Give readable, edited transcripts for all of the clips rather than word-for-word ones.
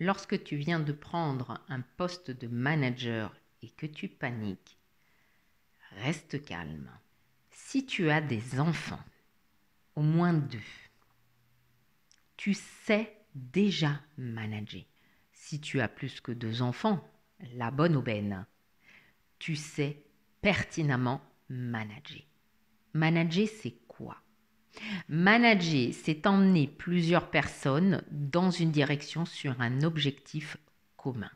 Lorsque tu viens de prendre un poste de manager et que tu paniques, reste calme. Si tu as des enfants, au moins 2, tu sais déjà manager. Si tu as plus que 2 enfants, la bonne aubaine, tu sais pertinemment manager. Manager, c'est quoi? Manager, c'est emmener plusieurs personnes dans une direction sur un objectif commun.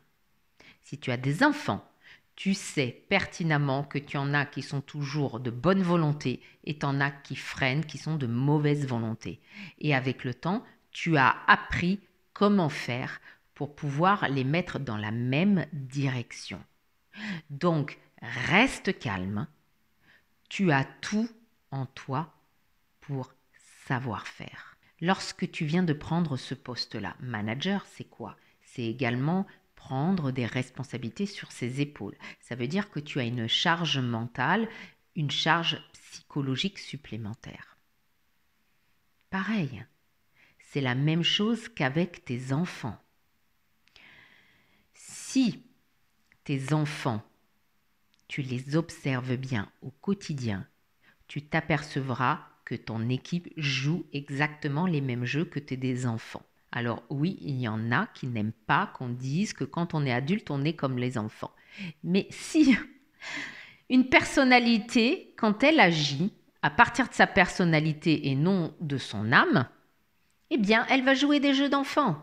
Si tu as des enfants, tu sais pertinemment que tu en as qui sont toujours de bonne volonté et tu en as qui freinent, qui sont de mauvaise volonté. Et avec le temps, tu as appris comment faire pour pouvoir les mettre dans la même direction. Donc, reste calme. Tu as tout en toi pour savoir faire. Lorsque tu viens de prendre ce poste-là, manager, c'est quoi? C'est également prendre des responsabilités sur ses épaules. Ça veut dire que tu as une charge mentale, une charge psychologique supplémentaire. Pareil, c'est la même chose qu'avec tes enfants. Si tes enfants, tu les observes bien au quotidien, tu t'apercevras que ton équipe joue exactement les mêmes jeux que tes enfants. Alors oui, il y en a qui n'aiment pas qu'on dise que quand on est adulte, on est comme les enfants. Mais si une personnalité, quand elle agit à partir de sa personnalité et non de son âme, eh bien, elle va jouer des jeux d'enfants.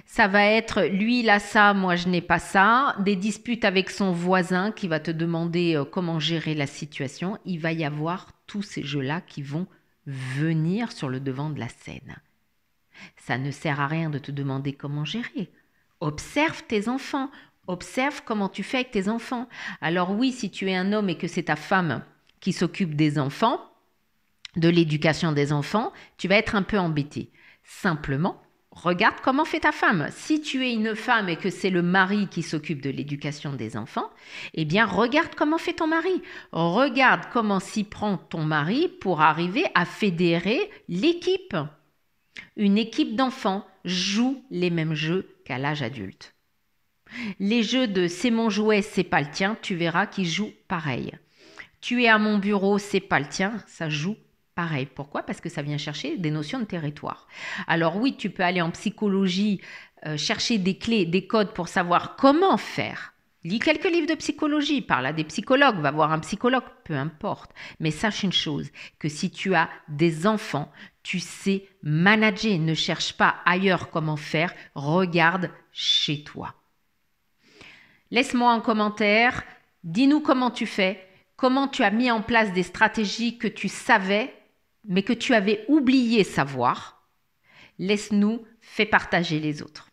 Ça va être lui il a ça, moi je n'ai pas ça, des disputes avec son voisin qui va te demander comment gérer la situation. Il va y avoir tous ces jeux-là qui vont venir sur le devant de la scène. Ça ne sert à rien de te demander comment gérer. Observe tes enfants, observe comment tu fais avec tes enfants. Alors oui, si tu es un homme et que c'est ta femme qui s'occupe des enfants, de l'éducation des enfants, tu vas être un peu embêté. Simplement, regarde comment fait ta femme. Si tu es une femme et que c'est le mari qui s'occupe de l'éducation des enfants, eh bien regarde comment fait ton mari. Regarde comment s'y prend ton mari pour arriver à fédérer l'équipe. Une équipe d'enfants joue les mêmes jeux qu'à l'âge adulte. Les jeux de c'est mon jouet, c'est pas le tien, tu verras qu'ils jouent pareil. Tu es à mon bureau, c'est pas le tien, ça joue pareil. Pourquoi? Parce que ça vient chercher des notions de territoire. Alors oui, tu peux aller en psychologie, chercher des clés, des codes pour savoir comment faire. Lis quelques livres de psychologie, parle à des psychologues, va voir un psychologue, peu importe. Mais sache une chose, que si tu as des enfants, tu sais manager. Ne cherche pas ailleurs comment faire, regarde chez toi. Laisse-moi un commentaire, dis-nous comment tu fais, comment tu as mis en place des stratégies que tu savais, mais que tu avais oublié savoir. Laisse-nous, fais partager les autres.